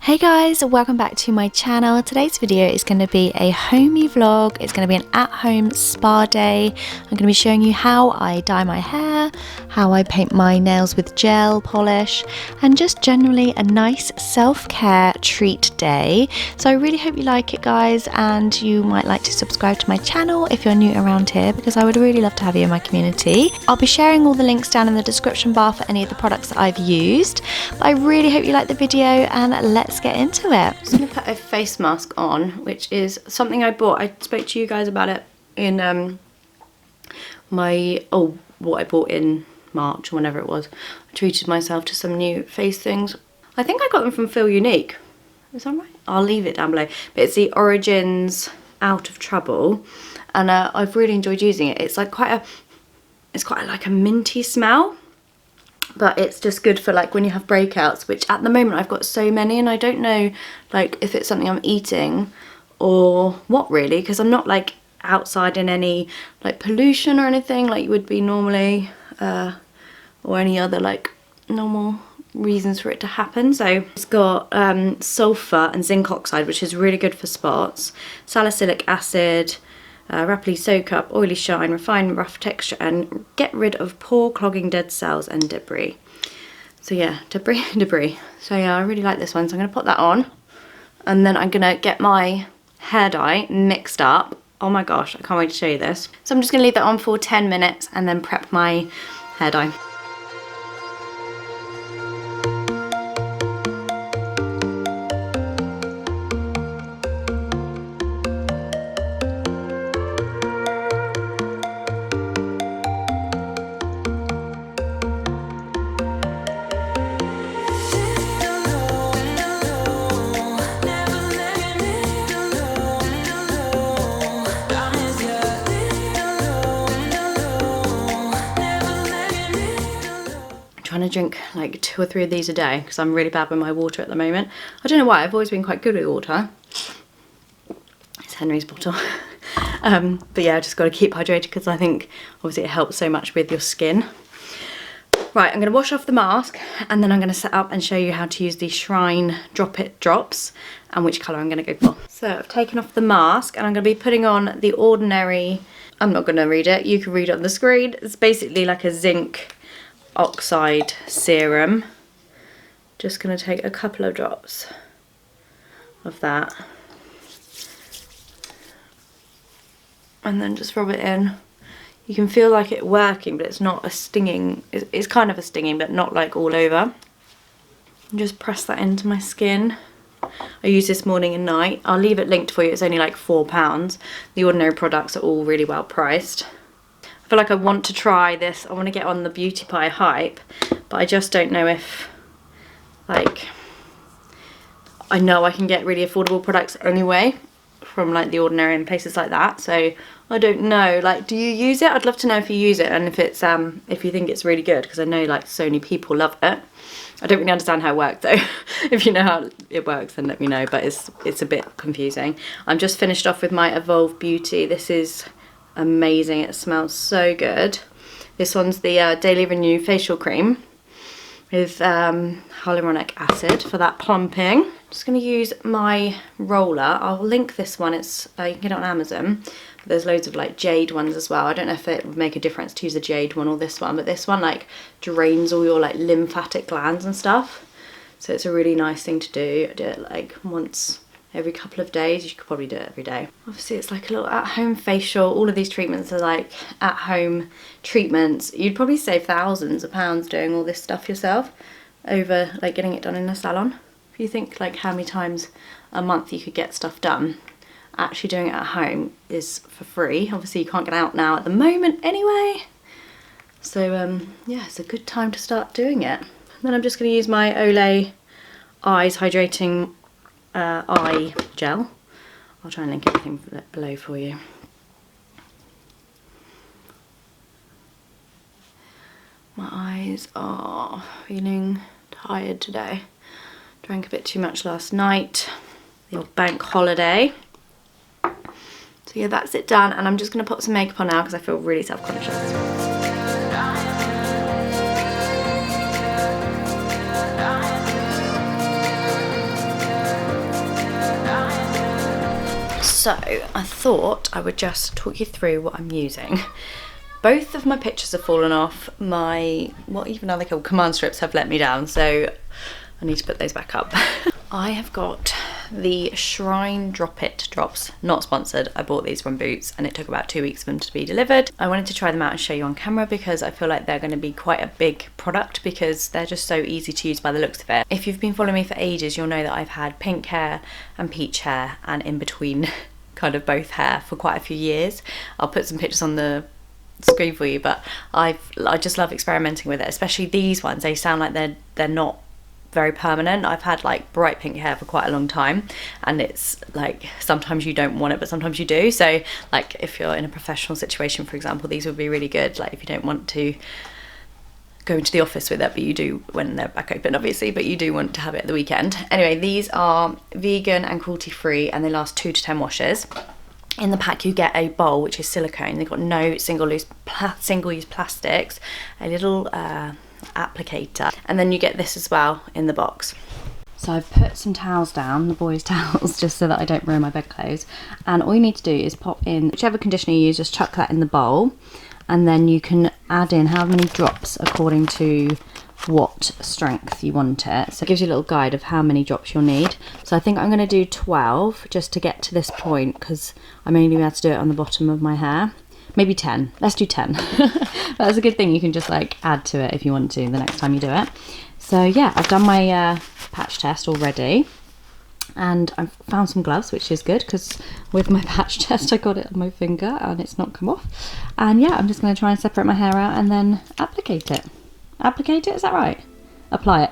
Hey guys, welcome back to my channel. Today's video is going to be a homey vlog. It's going to be an at-home spa day. I'm going to be showing you how I dye my hair, how I paint my nails with gel polish, and just generally a nice self-care treat day. So I really hope you like it, guys, and you might like to subscribe to my channel if you're new around here, because I would really love to have you in my community. I'll be sharing all the links down in the description bar for any of the products that I've used. But I really hope you like the video, and let's get into it. I'm just going to put a face mask on, which is something I bought. I spoke to you guys about it in what I bought in March or whenever it was. I treated myself to some new face things. I think I got them from Feel Unique. Is that right? I'll leave it down below. But it's the Origins Out of Trouble, and I've really enjoyed using it. It's like quite like a minty smell. But it's just good for like when you have breakouts, which at the moment I've got so many, and I don't know like if it's something I'm eating or what really, because I'm not like outside in any like pollution or anything like you would be normally, or any other like normal reasons for it to happen. So it's got sulfur and zinc oxide, which is really good for spots, salicylic acid, rapidly soak up, oily shine, refine rough texture, and get rid of pore clogging dead cells and debris. So yeah, debris. So yeah, I really like this one. So I'm going to put that on, and then I'm going to get my hair dye mixed up. Oh my gosh, I can't wait to show you this. So I'm just going to leave that on for 10 minutes and then prep my hair dye. Trying to drink like 2 or 3 of these a day because I'm really bad with my water at the moment. I don't know why, I've always been quite good with water. It's Henry's bottle. But yeah, I just got to keep hydrated because I think obviously it helps so much with your skin. Right, I'm going to wash off the mask, and then I'm going to set up and show you how to use the Shrien Drop It drops and which colour I'm going to go for. So I've taken off the mask and I'm going to be putting on the ordinary, I'm not going to read it, you can read it on the screen. It's basically like a zinc oxide serum. Just going to take a couple of drops of that and then just rub it in. You can feel like it working, but it's not a stinging, it's kind of a stinging, but not like all over. And just press that into my skin. I use this morning and night. I'll leave it linked for you. It's only like £4. The Ordinary products are all really well priced. I feel like I want to try this. I want to get on the beauty pie hype, but I just don't know if, like, I know I can get really affordable products anyway from like The Ordinary and places like that. So I don't know, like, do you use it? I'd love to know if you use it and if it's if you think it's really good, because I know like so many people love it. I don't really understand how it works though. If you know how it works, then let me know, but it's a bit confusing. I'm just finished off with my Evolve Beauty. This is amazing, it smells so good. This one's the Daily Renew facial cream with hyaluronic acid for that plumping. Just going to use my roller. I'll link this one. It's you can get it on Amazon. But there's loads of like jade ones as well. I don't know if it would make a difference to use the jade one or this one, but this one like drains all your like lymphatic glands and stuff. So it's a really nice thing to do. I do it like once every couple of days. You could probably do it every day. Obviously it's like a little at-home facial. All of these treatments are like at-home treatments. You'd probably save thousands of pounds doing all this stuff yourself over like getting it done in a salon. If you think like how many times a month you could get stuff done, actually doing it at home is for free. Obviously you can't get out now at the moment anyway. So yeah, it's a good time to start doing it. And then I'm just going to use my Olay Eyes Hydrating eye gel. I'll try and link everything below for you. My eyes are feeling tired today. Drank a bit too much last night. The old bank holiday. So yeah, that's it done, and I'm just going to put some makeup on now because I feel really self-conscious. So I thought I would just talk you through what I'm using. Both of my pictures have fallen off. My, what even are they called? Command strips have let me down, so I need to put those back up. I have got the Shrien Drop It drops, not sponsored. I bought these from Boots and it took about 2 weeks for them to be delivered. I wanted to try them out and show you on camera because I feel like they're going to be quite a big product because they're just so easy to use by the looks of it. If you've been following me for ages, you'll know that I've had pink hair and peach hair and in between kind of both hair for quite a few years. I'll put some pictures on the screen for you, but I just love experimenting with it, especially these ones. They sound like they're not very permanent. I've had like bright pink hair for quite a long time and it's like sometimes you don't want it but sometimes you do. So like if you're in a professional situation, for example, these would be really good, like if you don't want to go into the office with it, but you do when they're back open obviously, but you do want to have it at the weekend. Anyway, these are vegan and cruelty free and they last 2 to 10 washes. In the pack you get a bowl which is silicone. They've got no single-use plastics, a little applicator, and then you get this as well in the box. So I've put some towels down, the boys' towels, just so that I don't ruin my bedclothes, and all you need to do is pop in whichever conditioner you use, just chuck that in the bowl, and then you can add in how many drops according to what strength you want it. So it gives you a little guide of how many drops you'll need. So I think I'm going to do 12 just to get to this point because I'm only going to be able to do it on the bottom of my hair. Maybe 10. Let's do 10. That's a good thing. You can just like add to it if you want to the next time you do it. So yeah, I've done my patch test already and I've found some gloves, which is good because with my patch test I got it on my finger and it's not come off. And yeah, I'm just going to try and separate my hair out and then applicate it. Applicate it, is that right? Apply it.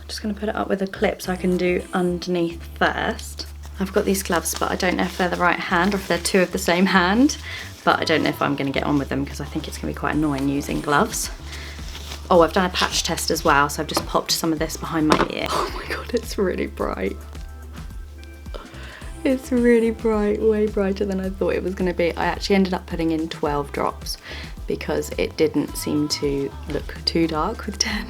Just gonna put it up with a clip so I can do underneath first. I've got these gloves, but I don't know if they're the right hand or if they're two of the same hand, but I don't know if I'm gonna get on with them because I think it's gonna be quite annoying using gloves. Oh, I've done a patch test as well, so I've just popped some of this behind my ear. Oh my God, it's really bright. It's really bright, way brighter than I thought it was gonna be. I actually ended up putting in 12 drops because it didn't seem to look too dark with 10.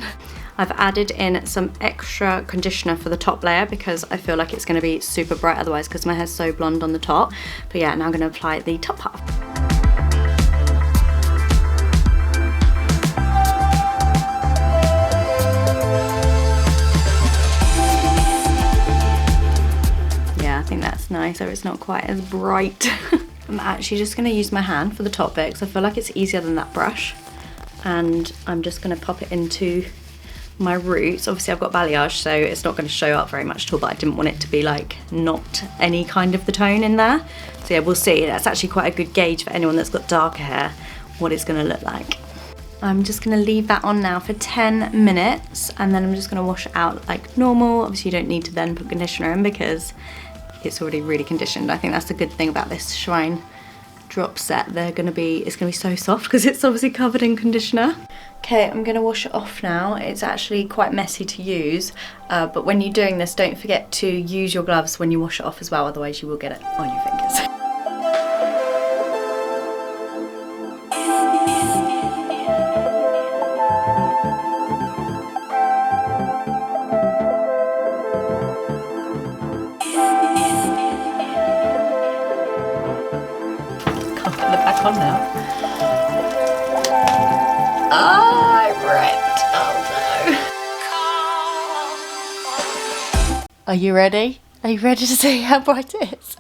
I've added in some extra conditioner for the top layer because I feel like it's going to be super bright otherwise because my hair's so blonde on the top. But yeah, now I'm going to apply the top half. Yeah, I think that's nice, so it's not quite as bright. I'm actually just going to use my hand for the top bit because I feel like it's easier than that brush. And I'm just going to pop it into my roots. Obviously I've got balayage, so it's not going to show up very much at all, but I didn't want it to be like not any kind of the tone in there. So yeah, we'll see. That's actually quite a good gauge for anyone that's got darker hair, what it's going to look like. I'm just going to leave that on now for 10 minutes and then I'm just going to wash it out like normal. Obviously you don't need to then put conditioner in because it's already really conditioned. I think that's the good thing about this Shrien drop set. It's going to be so soft because it's obviously covered in conditioner. Okay, I'm going to wash it off now. It's actually quite messy to use, but when you're doing this, don't forget to use your gloves when you wash it off as well, otherwise you will get it on your fingers. Can't put it back on now. Oh, I ripped. Oh no. Are you ready? Are you ready to see how bright it is?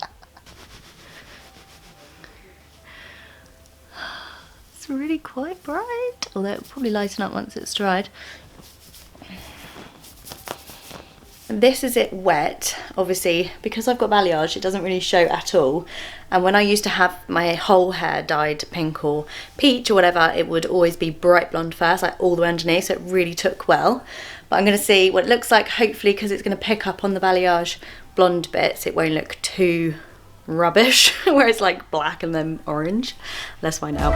It's really quite bright, although it'll probably lighten up once it's dried. This is it wet. Obviously, because I've got balayage, it doesn't really show at all. And when I used to have my whole hair dyed pink or peach or whatever, it would always be bright blonde first, like all the way underneath, so it really took well. But I'm going to see what it looks like, hopefully, because it's going to pick up on the balayage blonde bits. It won't look too rubbish, where it's like black and then orange. Let's find out.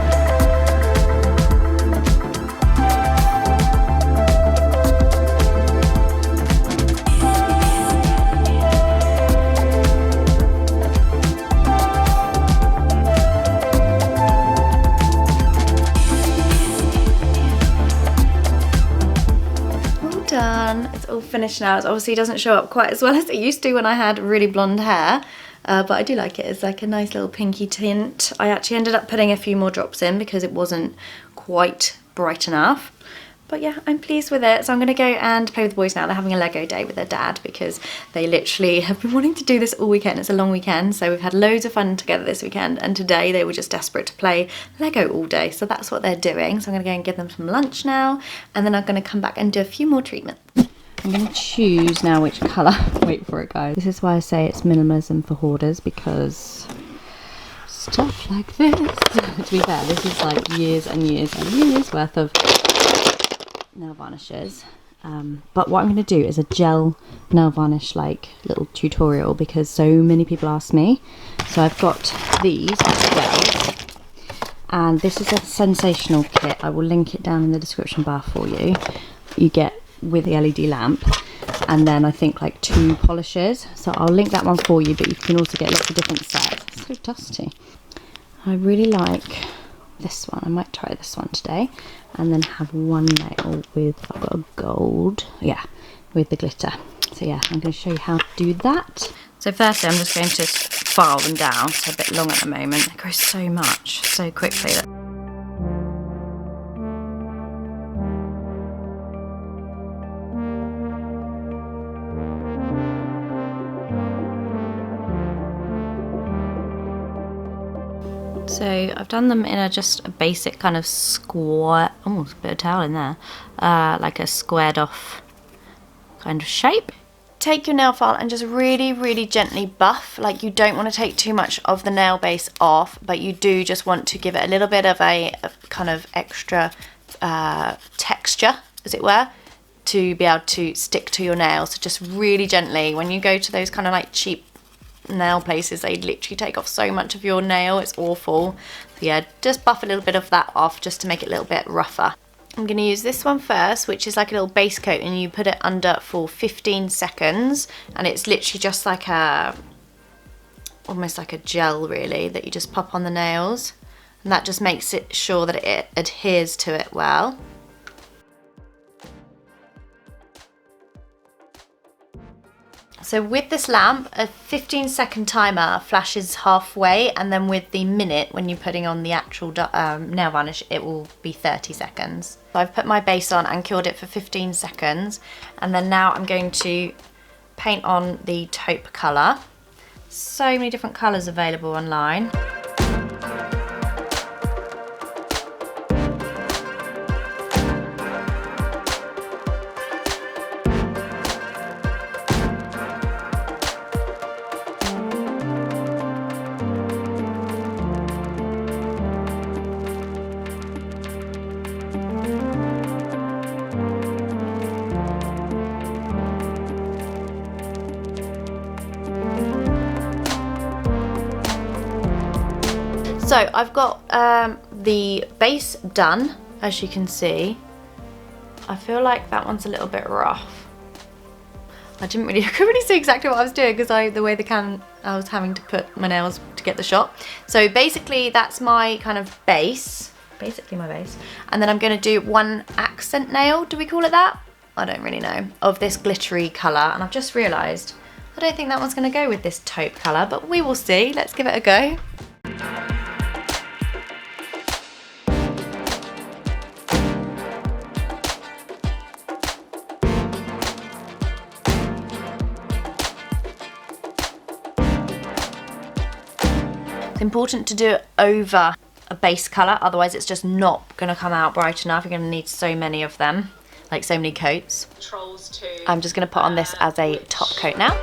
all finished now. It obviously doesn't show up quite as well as it used to when I had really blonde hair. But I do like it. It's like a nice little pinky tint. I actually ended up putting a few more drops in because it wasn't quite bright enough. But yeah, I'm pleased with it. So I'm going to go and play with the boys now. They're having a Lego day with their dad because they literally have been wanting to do this all weekend. It's a long weekend, so we've had loads of fun together this weekend. And today they were just desperate to play Lego all day. So that's what they're doing. So I'm going to go and give them some lunch now. And then I'm going to come back and do a few more treatments. I'm going to choose now which colour. Wait for it, guys. This is why I say it's minimalism for hoarders, because stuff like this, to be fair, this is like years and years and years worth of nail varnishes. But what I'm going to do is a gel nail varnish like little tutorial because so many people ask me. So I've got these as well. And this is a sensational kit. I will link it down in the description bar for you. You get with the LED lamp, and then I think like 2 polishes, so I'll link that one for you, but you can also get lots of different sets. It's so dusty. I really like this one. I might try this one today, and then have one nail with, I've got a gold, yeah, with the glitter. So yeah, I'm going to show you how to do that. So firstly I'm just going to file them down. It's a bit long at the moment. It grows so much so quickly. So I've done them in just a basic kind of square, oh, there's a bit of towel in there, like a squared off kind of shape. Take your nail file and just really, really gently buff. Like, you don't want to take too much of the nail base off, but you do just want to give it a little bit of a kind of extra texture, as it were, to be able to stick to your nails. So just really gently, when you go to those kind of like cheap nail places, they literally take off so much of your nail, it's awful. So yeah, just buff a little bit of that off just to make it a little bit rougher. I'm going to use this one first, which is like a little base coat, and you put it under for 15 seconds, and it's literally just like a, almost like a gel really, that you just pop on the nails, and that just makes it sure that it adheres to it well. So with this lamp, a 15-second timer flashes halfway, and then with the minute, when you're putting on the actual nail varnish, it will be 30 seconds. So I've put my base on and cured it for 15 seconds, and then now I'm going to paint on the taupe colour. So many different colours available online. So I've got the base done, as you can see. I feel like that one's a little bit rough. I couldn't really see exactly what I was doing because the way I was having to put my nails to get the shot. So basically that's my kind of base, basically my base. And then I'm going to do one accent nail, do we call it that? I don't really know, of this glittery colour. And I've just realised I don't think that one's going to go with this taupe colour, but we will see. Let's give it a go. It's important to do it over a base colour, otherwise it's just not going to come out bright enough. You're going to need so many of them, like so many coats. I'm just going to put on this as a top coat now.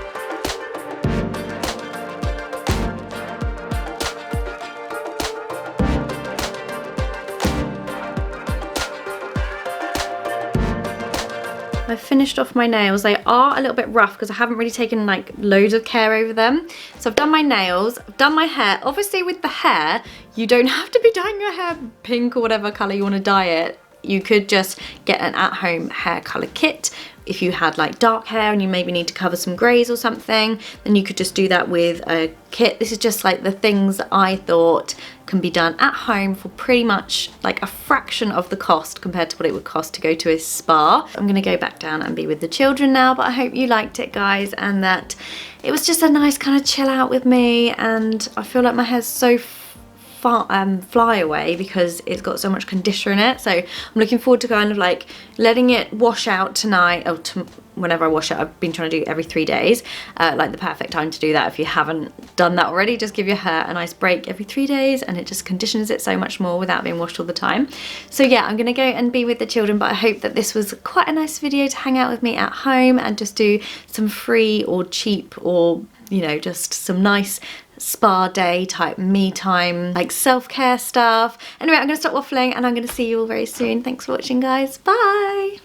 I've finished off my nails. They are a little bit rough because I haven't really taken like loads of care over them. So I've done my nails, I've done my hair. Obviously with the hair, you don't have to be dyeing your hair pink or whatever colour you want to dye it. You could just get an at-home hair colour kit. If you had like dark hair and you maybe need to cover some greys or something, then you could just do that with a kit. This is just like the things that I thought can be done at home for pretty much like a fraction of the cost compared to what it would cost to go to a spa. I'm gonna go back down and be with the children now, but I hope you liked it, guys, and that it was just a nice kind of chill out with me. And I feel like my hair's so fly away because it's got so much conditioner in it, so I'm looking forward to kind of like letting it wash out tonight, or whenever I wash it. I've been trying to do every 3 days, like the perfect time to do that. If you haven't done that already, just give your hair a nice break every 3 days and it just conditions it so much more without being washed all the time. So yeah, I'm gonna go and be with the children, but I hope that this was quite a nice video to hang out with me at home and just do some free or cheap, or you know, just some nice spa day type me time, like self-care stuff. Anyway, I'm gonna stop waffling and I'm gonna see you all very soon. Thanks for watching, guys. Bye.